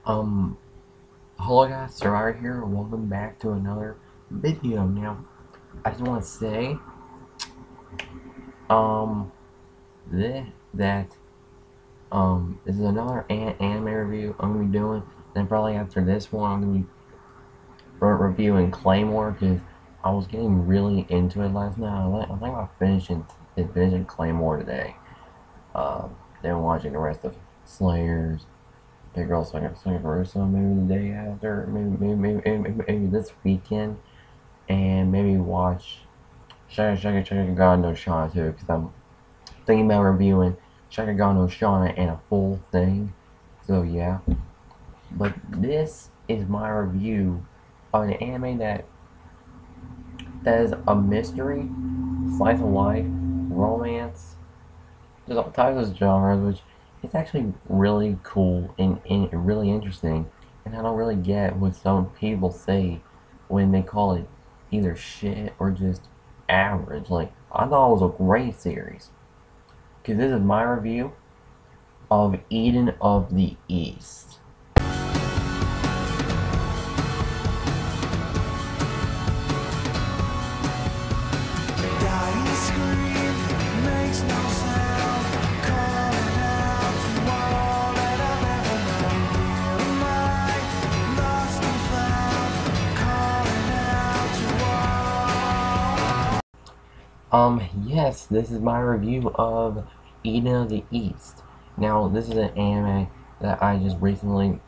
Um, Hello guys, Survivor here, welcome back to another video. Now, I just want to say, um, this, that, this is another anime review I'm going to be doing. Then probably after this one, I'm going to be reviewing Claymore, because I was getting really into it last night. I think I'm finishing Claymore today. Then watching the rest of Slayers, Big Girl Singing Caruso maybe the day after, maybe this weekend, and maybe watch Shakugan no Shana too, because I'm thinking about reviewing Shakugan no Shana and a full thing. So yeah, but this is my review of an anime that is a mystery, slice of life, romance, just all types of genres, which is actually really cool and really interesting. And I don't really get what some people say when they call it either shit or just average. Like, I thought it was a great series. Because this is my review of Eden of the East. Yes, this is my review of Eden of the East. Now, this is an anime that I just recently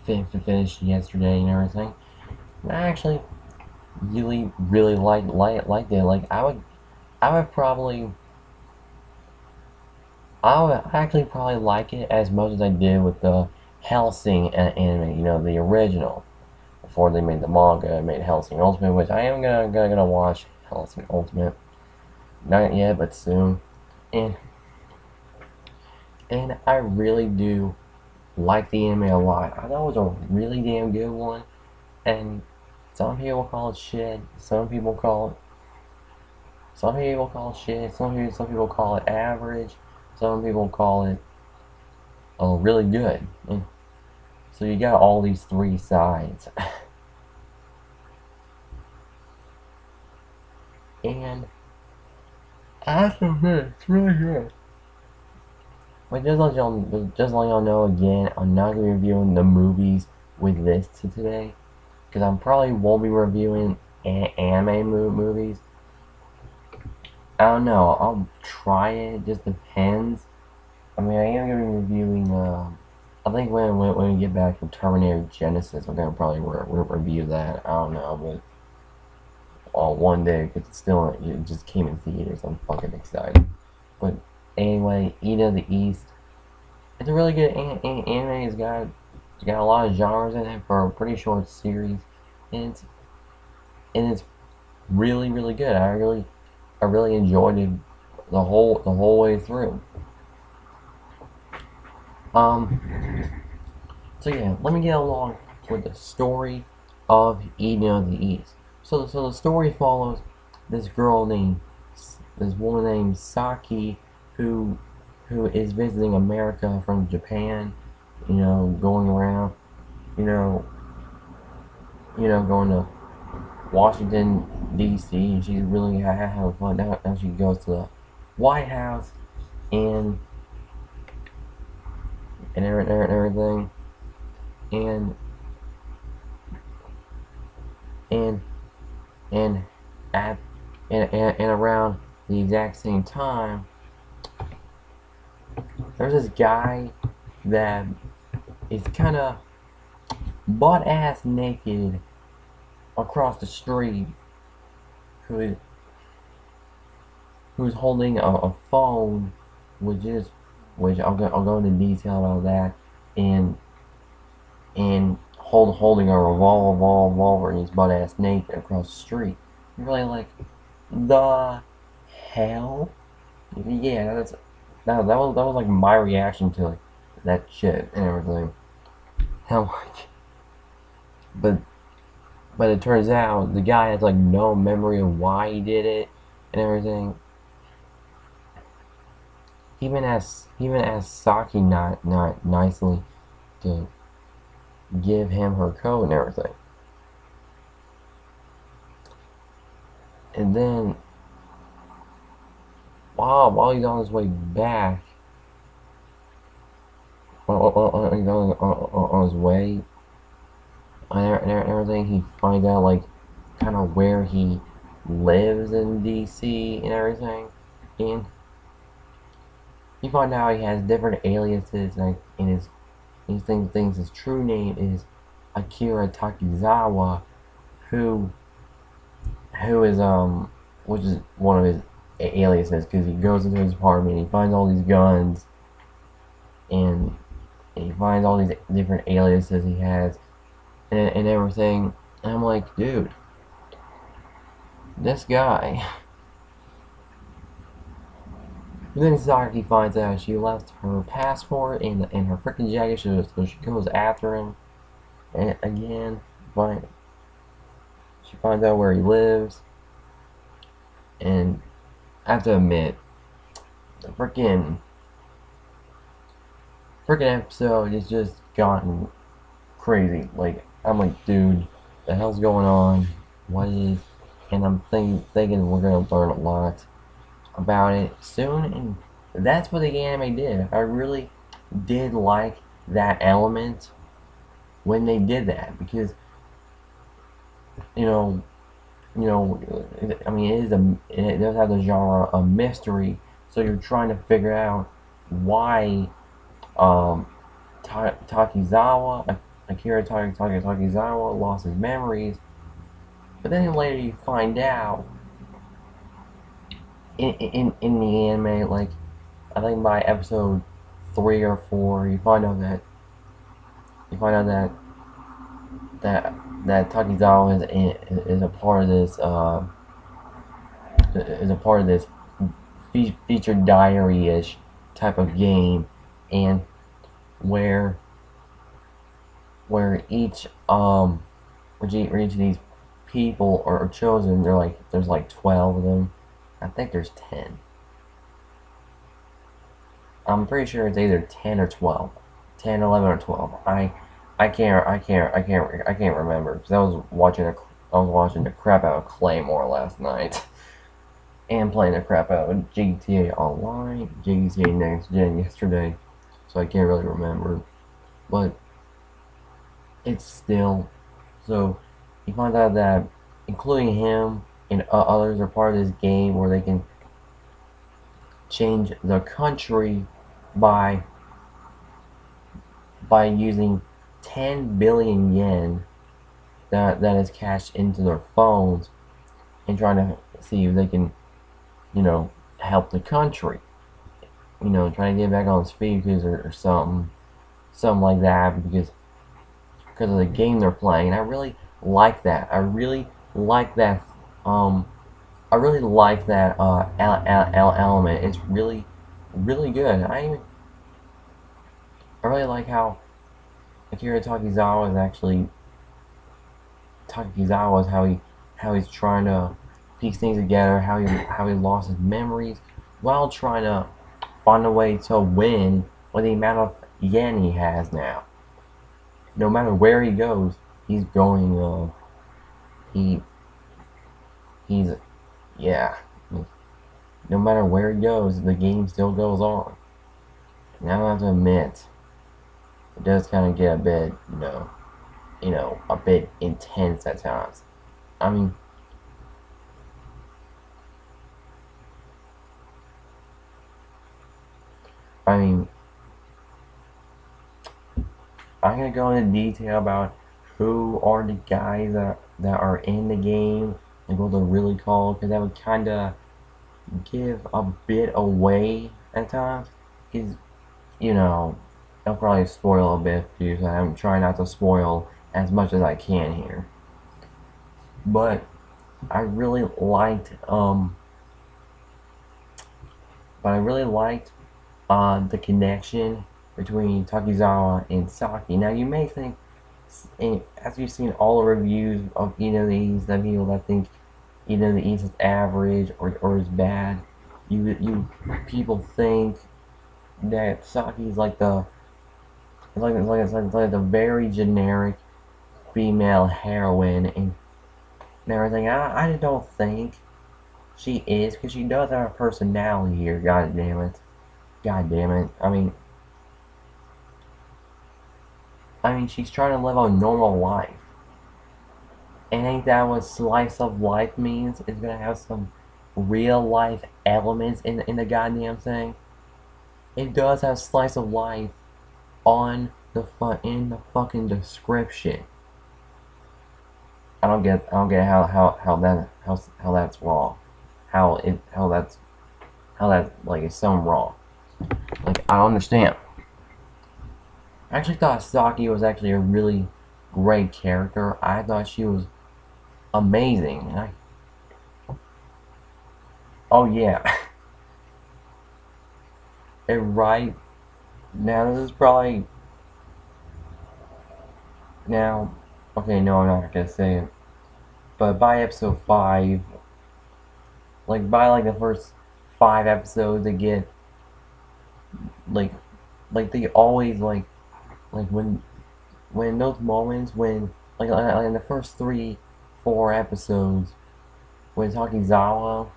finished yesterday and everything. And I actually really liked it. Like, I would probably, I would actually probably like it as much as I did with the Hellsing anime, the original. Before they made the manga and made Hellsing Ultimate, which I am gonna watch Hellsing Ultimate. Not yet, but soon. And and I really do like the anime a lot. I thought it was a really damn good one. And some people call it shit. Some people call it shit. Some people call it average. Some people call it really good. And so you got all these three sides. And after this, it's really good. But just let y'all know again, I'm not gonna be reviewing the movies with this today, because I probably won't be reviewing anime movies. I don't know. I'll try it. It just depends. I mean, I am gonna be reviewing. I think when we get back from Terminator Genesis, I'm gonna probably review that. I don't know, but one day, because it just came in theaters. I'm fucking excited. But anyway, Eden of the East. It's a really good anime. It's got a lot of genres in it for a pretty short series, and it's really good. I really enjoyed it the whole way through. So yeah, let me get along with the story of Eden of the East. So the story follows this this woman named Saki, who is visiting America from Japan. Going around, you know, going to Washington D.C. and she's really having fun. Now she goes to the White House and everything, and and and at and around the exact same time, there's this guy that is kind of butt ass naked across the street, who is who's holding a phone, which I'll go into detail about that, and holding a revolver, and he's butt ass naked across the street. You're really like, the hell? Yeah, that was like my reaction to like that shit and everything. How much? But it turns out the guy has like no memory of why he did it and everything. He even asked Saki not nicely to give him her code and everything. And then while he's on his way back, while he's on his way and everything, he finds out like kind of where he lives in DC and everything. And you find out he has different aliases, like he thinks his true name is Akira Takizawa, who is which is one of his aliases, because he goes into his apartment, he finds all these guns, and he finds all these different aliases he has, and everything. And I'm like, dude, this guy. And then Saki finds out she left her passport in her freaking jacket, so she goes after him. And again, she finds out where he lives. And I have to admit, the freaking episode has just gotten crazy. Like, I'm like, dude, the hell's going on? What is? And I'm thinking we're gonna learn a lot about it soon, and that's what the anime did. I really did like that element when they did that, because you know, I mean, it does have the genre of mystery, so you're trying to figure out why Akira Takizawa lost his memories, but then later you find out in the anime, like I think by episode 3 or 4, you find out that Takizawa is a part of this featured diary-ish type of game, and where each of these people are chosen. There's like 12 of them. I think there's 10. I'm pretty sure it's either 10 or 12. 10, 11, or 12. I can't remember, because I was watching the crap out of Claymore last night. And playing the crap out of GTA Online, GTA Next Gen yesterday, so I can't really remember. But it's still, so you find out that including him and others are part of this game where they can change the country by using 10 billion yen that is cashed into their phones, and trying to see if they can, help the country, trying to get back on its feet, because or something like that, because of the game they're playing. And I really like that. I really like that element. It's really good. I really like how Akira Takizawa is actually how he's trying to piece things together, how he lost his memories while trying to find a way to win with the amount of yen he has now. No matter where he goes, he's going. He's yeah. No matter where he goes, the game still goes on. Now I have to admit, it does kind of get a bit, a bit intense at times. I mean, I'm gonna go into detail about who are the guys that are in the game and what they're really called, because that would kind of give a bit away at times. Because, I'll probably spoil a bit for you, so I'm trying not to spoil as much as I can here. But I really liked, the connection between Takizawa and Saki. Now you may think, as you've seen all the reviews of these, that people that think the East is average or is bad, you people think that Saki's like the It's like a very generic female heroine and everything. I don't think she is, because she does have a personality here. God damn it. God damn it. I mean, she's trying to live a normal life. And ain't that what slice of life means? It's gonna have some real life elements in the goddamn thing. It does have slice of life on in the fucking description. I don't get how that's wrong. How that's like it's so wrong. Like, I don't understand. I actually thought Saki was actually a really great character. I thought she was amazing. Oh yeah. And right now, this is probably now. Okay, no, I'm not gonna say it. But by episode 5, by the first 5 episodes, they get like they always like when those moments when like in the first 3-4 episodes when Takizawa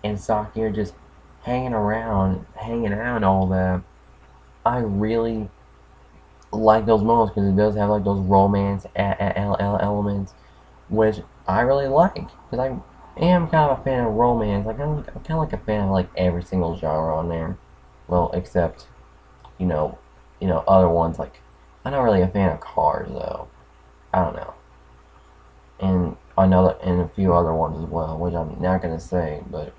and Saki are just hanging out and all that. I really like those moments because it does have like those romance elements, which I really like because I am kind of a fan of romance. I'm kind of like a fan of like every single genre on there. Well, except you know, other ones like I'm not really a fan of Cars though. I don't know, and a few other ones as well, which I'm not gonna say, but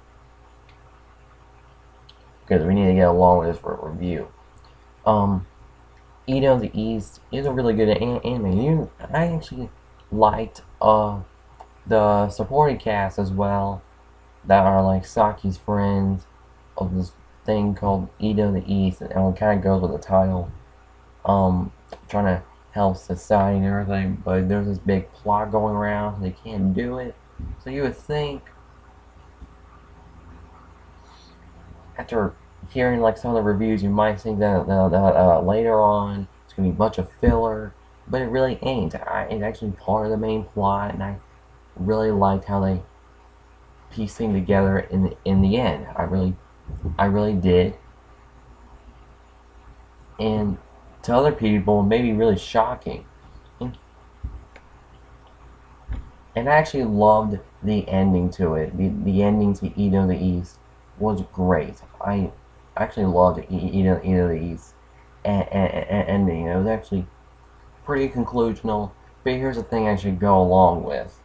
because we need to get along with this for a review. Eden of the East is a really good anime. I actually liked the supporting cast as well, that are like Saki's friends of this thing called Eden of the East, and it kind of goes with the title. Trying to help society and everything, but there's this big plot going around. They can't do it, so you would think after hearing like some of the reviews, you might think that later on it's gonna be a bunch of filler, but it really ain't. It's actually part of the main plot, and I really liked how they pieced things together in the end. I really did. And to other people, it may be really shocking. And I actually loved the ending to it. The ending to Eden of the East was great. I actually loved Eden of the East ending. It was actually pretty conclusional. But here's the thing I should go along with.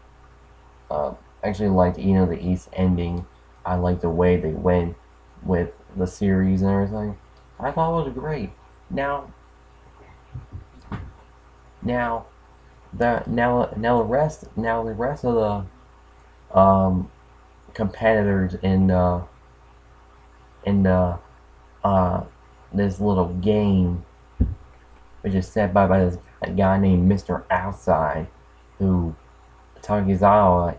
I actually liked Eden of the East ending. I liked the way they went with the series and everything. I thought it was great. Now the rest of the competitors in this little game, which is set by this guy named Mr. Outside, who Takizawa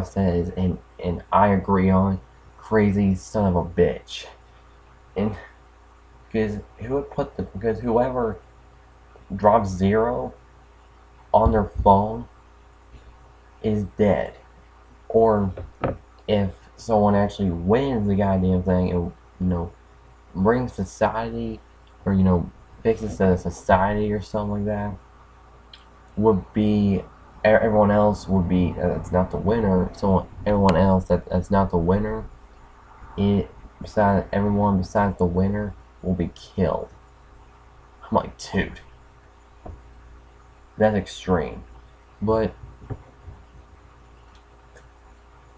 says and I agree on, crazy son of a bitch. And because whoever drops 0 on their phone is dead. Or if someone actually wins the goddamn thing and brings society, or fixes the society or something like that, would be everyone else would be that's not the winner. So everyone else that's not the winner, everyone besides the winner will be killed. I'm like, dude, that's extreme. But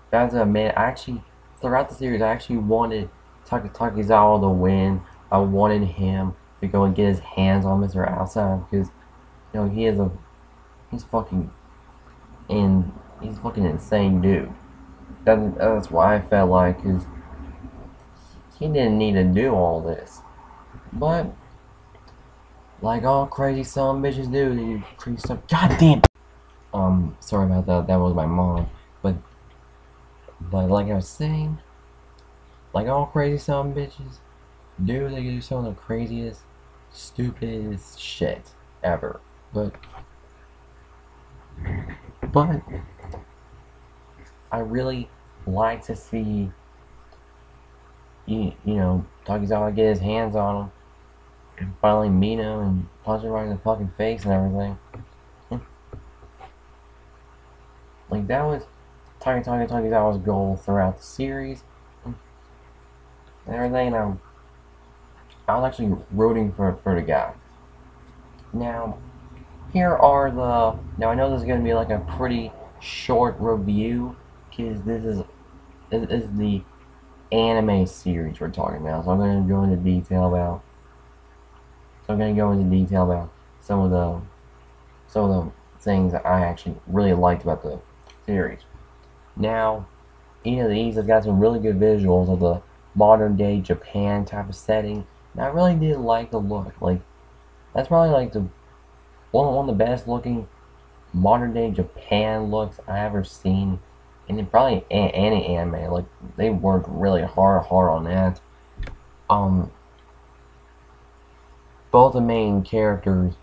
that's a man. Throughout the series, I actually wanted Takizawa to win. I wanted him to go and get his hands on Mr. Outside because he's fucking insane dude. That's why I felt like, because he didn't need to do all this, but like all crazy son of bitches do, they crazy stuff. God damn. Sorry about that. That was my mom. But like I was saying, like all crazy son of bitches do, they do some of the craziest stupidest shit ever. But I really like to see Takizawa get his hands on him and finally meet him and punch him right in the fucking face and everything. Like, that was Takizawa's goal throughout the series and everything, and I was actually rooting for the guy. Now, now I know this is going to be like a pretty short review, because this is the anime series we're talking about, so I'm going to go into detail about some of the things that I actually really liked about the series. Now, these have got some really good visuals of the modern day Japan type of setting, and I really did like the look. Like, that's probably like one of the best looking modern day Japan looks I ever seen, and then probably any anime. Like, they worked really hard on that. Both the main characters,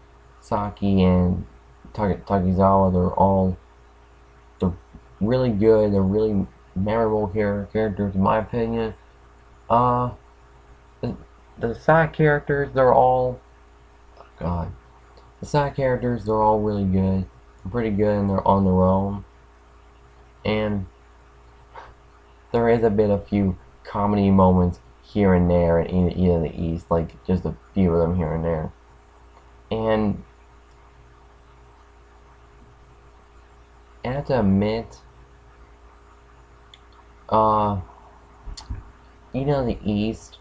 Saki and Takizawa, they're really good. They're really memorable characters, in my opinion. The side characters, they're all God. The side characters, they're all really good, pretty good, and they're on their own. And there is a few comedy moments here and there in Eden of the East, like just a few of them here and there. And I have to admit, Eden of the East,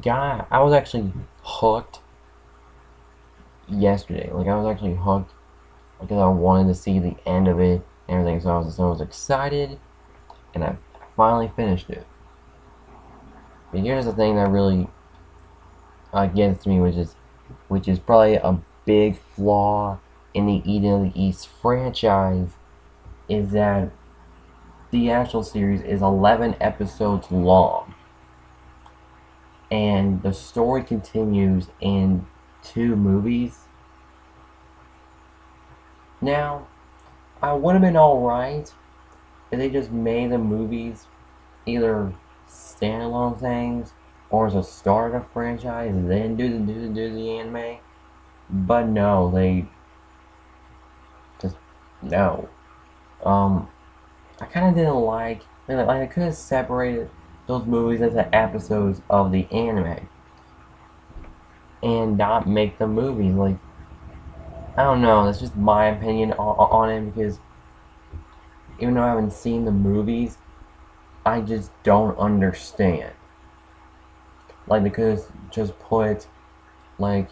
I was actually hooked yesterday. Like, I was actually hooked because I wanted to see the end of it and everything. So I was excited, and I finally finished it. But here's the thing that really gets me, which is probably a big flaw in the Eden of the East franchise, is that the actual series is 11 episodes long, and the story continues in 2 movies. Now, I would have been alright if they just made the movies either standalone things or as a start of a franchise and then do the anime. But no, they just no. I kind of didn't like I could have separated those movies as episodes of the anime and not make the movies. Like, I don't know, that's just my opinion on it, because even though I haven't seen the movies, I just don't understand. Like, they could have just put like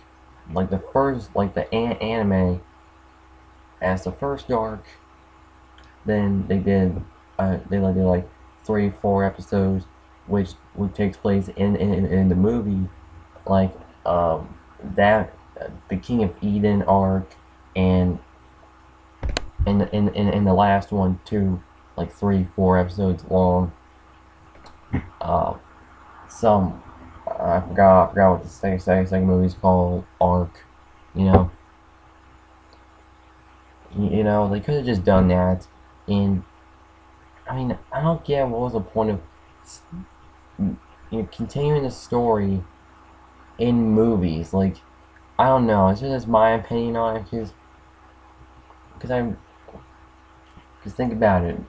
the first, like the anime as the first arc, then they did like 3-4 episodes which takes place in the movie, like that the King of Eden arc, and in the last one too, like 3-4 episodes long. Some I forgot what the second movie's called, Arc. You know, they could have just done that. And I mean, I don't get what was the point of continuing the story in movies. Like, I don't know. It's just my opinion on it, because think about it.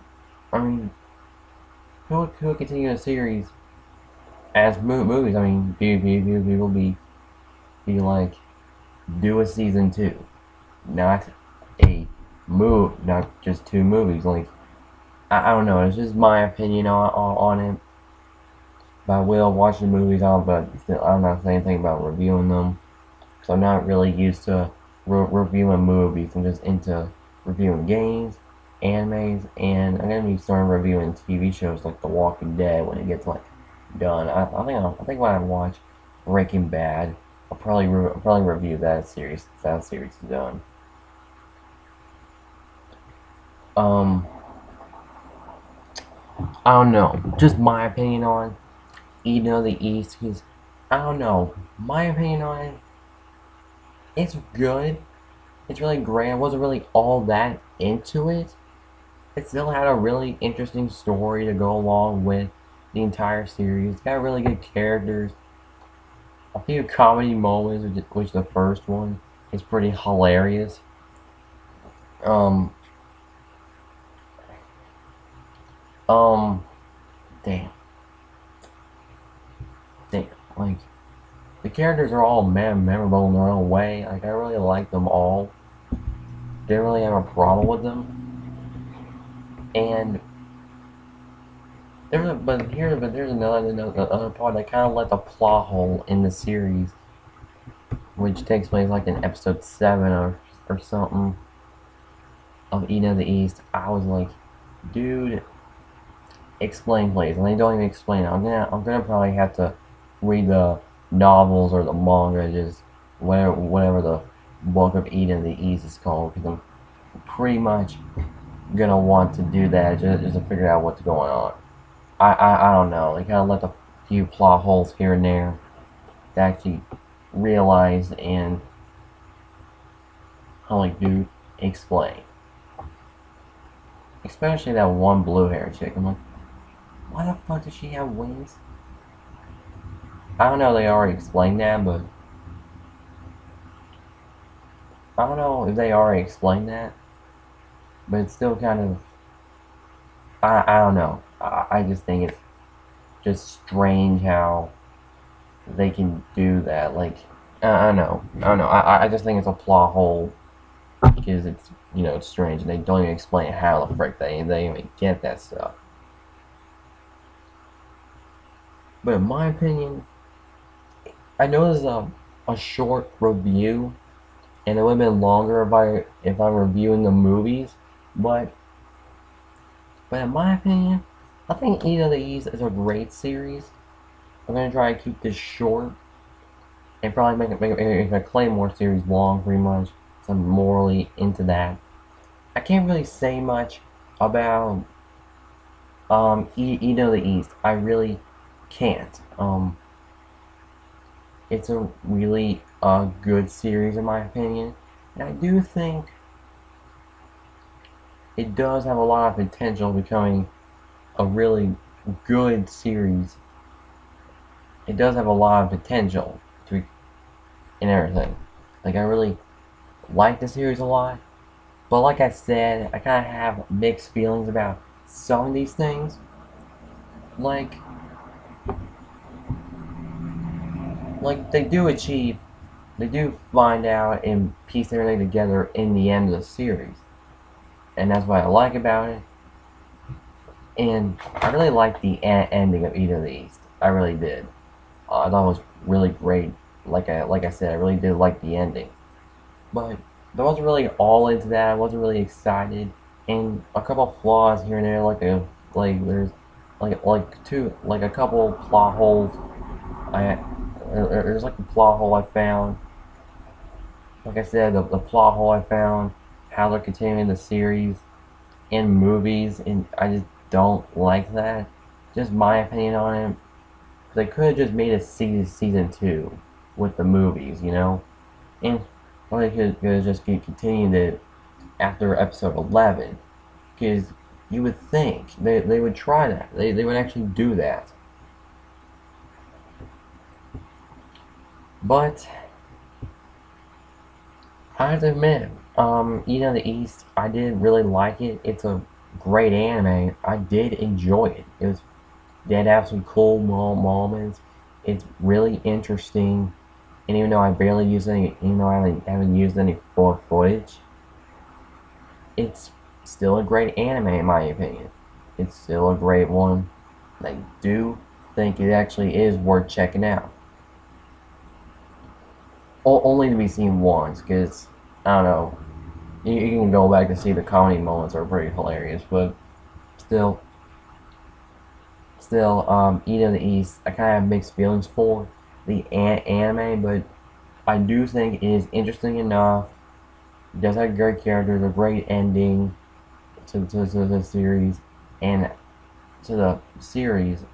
I mean, who would continue a series as movies? I mean, people be like, do a season 2, not not just 2 movies. Like, I don't know. It's just my opinion on it. But I will watch the movies on, but still, I'm not saying anything about reviewing them, because I'm not really used to reviewing movies. I'm just into reviewing games, animes, and I'm gonna be starting reviewing TV shows like The Walking Dead when it gets like done. I think when I watch Breaking Bad, I'll probably review that series. That series is done. I don't know. Just my opinion on Eden of the East, because I don't know. My opinion on it, it's good. It's really great. I wasn't really all that into it. It still had a really interesting story to go along with the entire series. It's got really good characters. A few comedy moments, which the first one is pretty hilarious. Um, um, damn, damn. Like, the characters are all memorable in their own way. Like, I really like them all. Didn't really have a problem with them. And there's another part that kind of let the plot hole in the series, which takes place like in episode 7 or something of Eden of the East. I was like, dude, explain please. And they don't even explain it. I'm gonna probably have to read the novels or the manga, just whatever the Book of Eden of the East is called, because I'm pretty much gonna want to do that just to figure out what's going on. I don't know. They kind of left a few plot holes here and there to actually realize, and I'm like, dude, explain. Especially that one blue hair chick. I'm like, why the fuck does she have wings? I don't know. They already explained that, but I don't know if they already explained that. But it's still kind of, I don't know. I just think it's just strange how they can do that. Like, I don't know. I just think it's a plot hole because it's, it's strange, and they don't even explain how the frick they even get that stuff. But in my opinion, I know this is a short review, and it would have been longer if I'm reviewing the movies, but in my opinion, I think Eden of the East is a great series. I'm gonna try to keep this short and probably make a Claymore series long, pretty much. So I'm morally into that. I can't really say much about Eden of the East. I really can't. It's a really good series in my opinion, and I do think it does have a lot of potential of becoming a really good series. It does have a lot of potential to and everything. Like, I really like the series a lot, but like I said, I kind of have mixed feelings about some of these things. Like, they do find out and piece everything together in the end of the series, and that's what I like about it. And I really liked the ending of Eden of the East. I really did. I thought it was really great. Like I said, I really did like the ending. But I wasn't really all into that. I wasn't really excited, and a couple flaws here and there, there's a couple plot holes. I there's like a plot hole I found. Like I said, the plot hole I found, how they're continuing the series in movies, and I just don't like that. Just my opinion on it. They could have just made a season 2 with the movies, and or they could have just continued it after episode 11, because you would think they would try that. They would actually do that. But I have to admit, Eden of the East, I did really like it. It's a great anime. I did enjoy it. They have some cool moments. It's really interesting. And even though I barely use any, even though I haven't used any full footage, it's still a great anime in my opinion. It's still a great one. I do think it actually is worth checking out. Only to be seen once, because, I don't know, you can go back and see the comedy moments are pretty hilarious, but still, Eden of the East, I kind of have mixed feelings for the anime, but I do think it is interesting enough. It does have great characters, a great ending to the series, and to the series.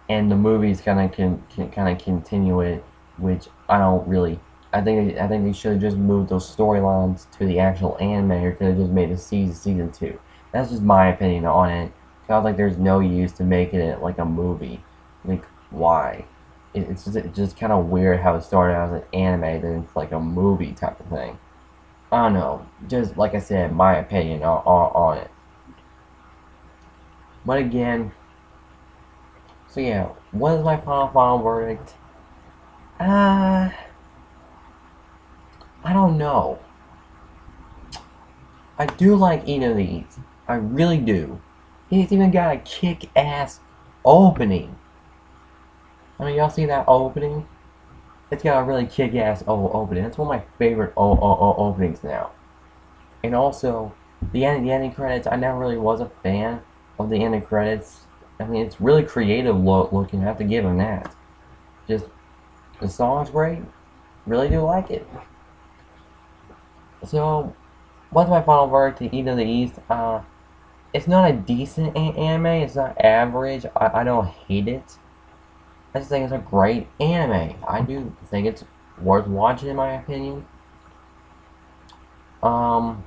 and the movies kind of can kind of continue it, which I don't really. I think they should have just moved those storylines to the actual anime, or could have just made a season two. That's just my opinion on it. Sounds like there's no use to making it like a movie. Like why? It's just kind of weird how it started as an anime, then it's like a movie type of thing. I don't know. Just like I said, my opinion on it. But again, so yeah, what is my final verdict? Uh, I don't know. I do like Eat of the East. I really do. It's even got a kick-ass opening. I mean, y'all see that opening? It's got a really kick-ass opening. That's one of my favorite openings now. And also, the ending credits. I never really was a fan of the ending credits. I mean, it's really creative looking. I have to give them that. Just the song's great. Really do like it. So, what's my final verdict to Eat of the East? It's not a decent anime. It's not average. I don't hate it. I just think it's a great anime. I do think it's worth watching, in my opinion. Um,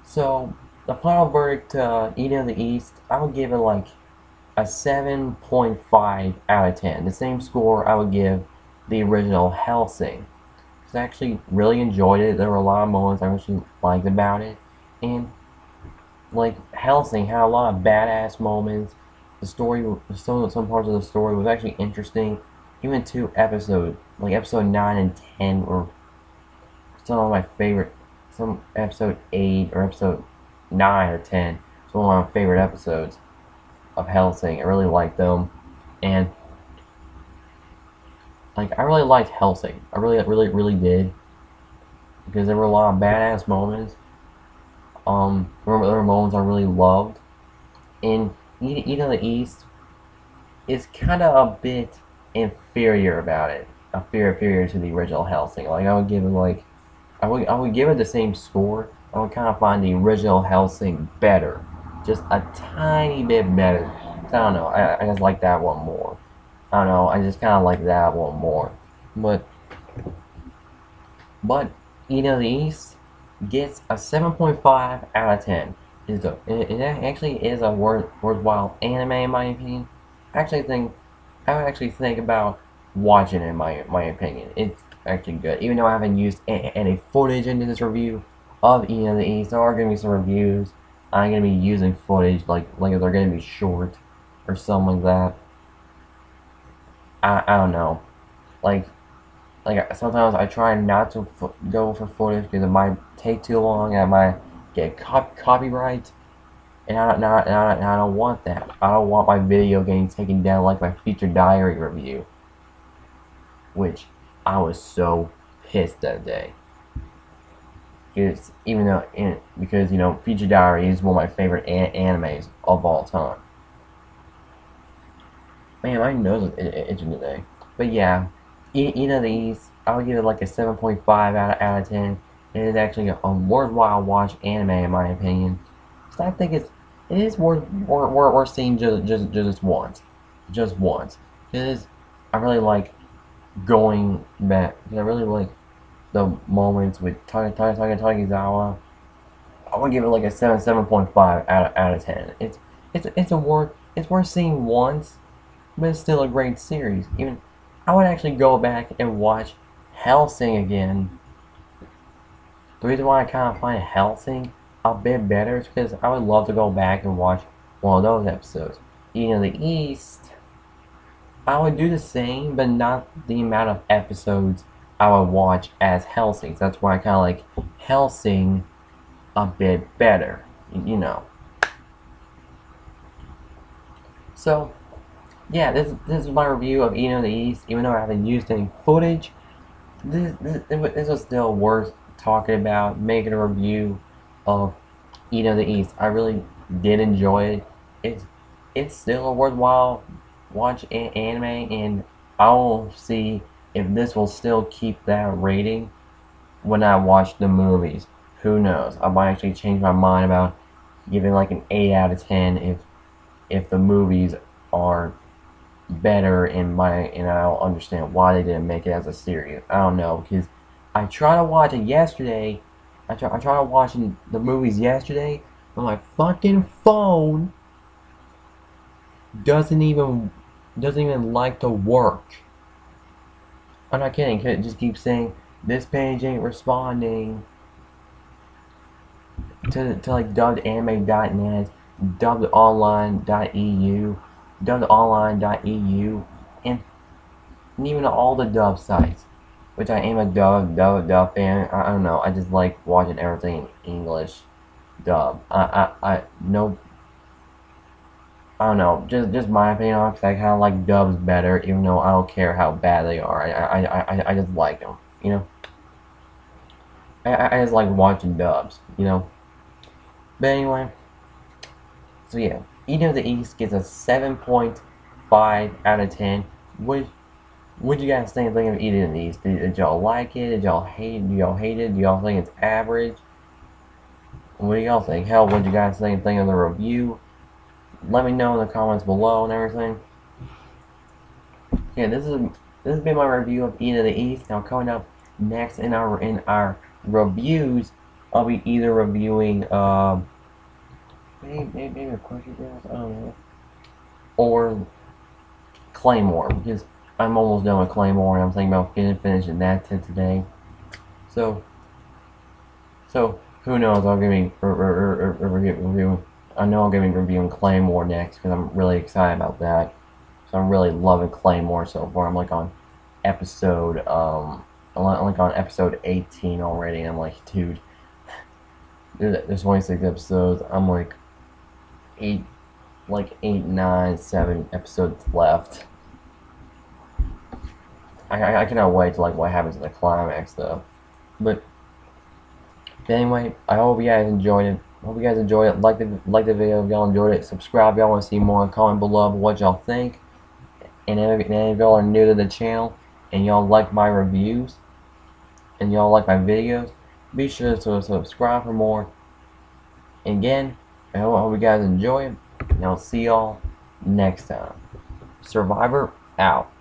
so the final verdict to Eden of the East, I would give it like a 7.5 out of 10. The same score I would give the original Hellsing. I actually really enjoyed it. There were a lot of moments I actually liked about it, and like Hellsing had a lot of badass moments. The story, some parts of the story was actually interesting. Even two episodes, like episode 9 and 10, were some of my favorite. Some episode 8 or episode 9 or 10, it's one of my favorite episodes of Hellsing. I really liked them, and like I really liked Hellsing. I really did, because there were a lot of badass moments. There were moments I really loved. And Eat of the East is kind of a bit inferior about it. Inferior to the original Hellsing. Like I would give it like, I would give it the same score. I would kind of find the original Hellsing better, just a tiny bit better. I don't know. I just like that one more. I don't know. I just kind of like that one more. But but Eat of the East gets a 7.5 out of 10. It actually is a worthwhile anime, in my opinion. I would actually think about watching it, in my opinion. It's actually good. Even though I haven't used any footage into this review of Eat of the East, there are going to be some reviews. I'm going to be using footage, like if they're going to be short or something like that. I don't know. Like, sometimes I try not to go for footage because it might take too long and I might get copyright, and I don't want that. I don't want my video getting taken down like my Feature Diary review, which I was so pissed that day. Because because you know, Feature Diary is one of my favorite animes of all time. Man, my nose is itching today. But yeah, Eat of the East, I would give it like a 7.5 out of 10. It is actually a worthwhile watch anime, in my opinion. So I think it is worth seeing just once. Just once. Because I really like going back. I really like the moments with Takezawa. I would give it like a 7.5 out of 10. It's worth seeing once, but it's still a great series. Even I would actually go back and watch Hellsing again. The reason why I kind of find Hellsing a bit better is because I would love to go back and watch one of those episodes. Eat of the East, I would do the same, but not the amount of episodes I would watch as Hellsing. So that's why I kind of like Hellsing a bit better, you know. So, yeah, this is my review of Eat of the East. Even though I haven't used any footage, this was still worth talking about, making a review of Eat of the East. I really did enjoy it. It's still a worthwhile watch anime, and I'll see if this will still keep that rating when I watch the movies. Who knows? I might actually change my mind about giving like an 8 out of 10 if the movies are better and I don't understand why they didn't make it as a series. I don't know, because I tried to watch it yesterday. I tried to watching the movies yesterday, but my fucking phone doesn't even like to work. I'm not kidding. It just keeps saying this page ain't responding to like dubbedanime.net, dubbedonline.eu, dubbedonline.eu, and even all the dub sites. Which I am a dub fan. I don't know. I just like watching everything in English dub. No. I don't know. Just my opinion, because I kind of like dubs better, even though I don't care how bad they are. I just like them. You know. I just like watching dubs. You know. But anyway. So yeah, Eden of the East gets a 7.5 out of 10. What you guys think of Eden of the East? Did y'all like it? Did y'all hate it? Do y'all hate it? Do y'all think it's average? What do y'all think? Hell, what you guys think of the review? Let me know in the comments below and everything. Yeah, this has been my review of Eden of the East. Now coming up next in our reviews, I'll be either reviewing maybe a question, I don't know, or Claymore, because I'm almost done with Claymore and I'm thinking about finishing that today. So who knows? I'll be reviewing. I know I'll be reviewing Claymore next because I'm really excited about that. So I'm really loving Claymore so far. I'm like on episode I'm like on episode 18 already. And I'm like, dude, there's 26 episodes. I'm like 8, 9, 7 episodes left. I cannot wait to like what happens in the climax though. But anyway, I hope you guys enjoyed it. Hope you guys enjoyed it. Like the video if y'all enjoyed it. Subscribe if y'all want to see more. Comment below what y'all think. And if y'all are new to the channel and y'all like my reviews and y'all like my videos, be sure to subscribe for more. And again, I hope you guys enjoy it. And I'll see y'all next time. Survivor out.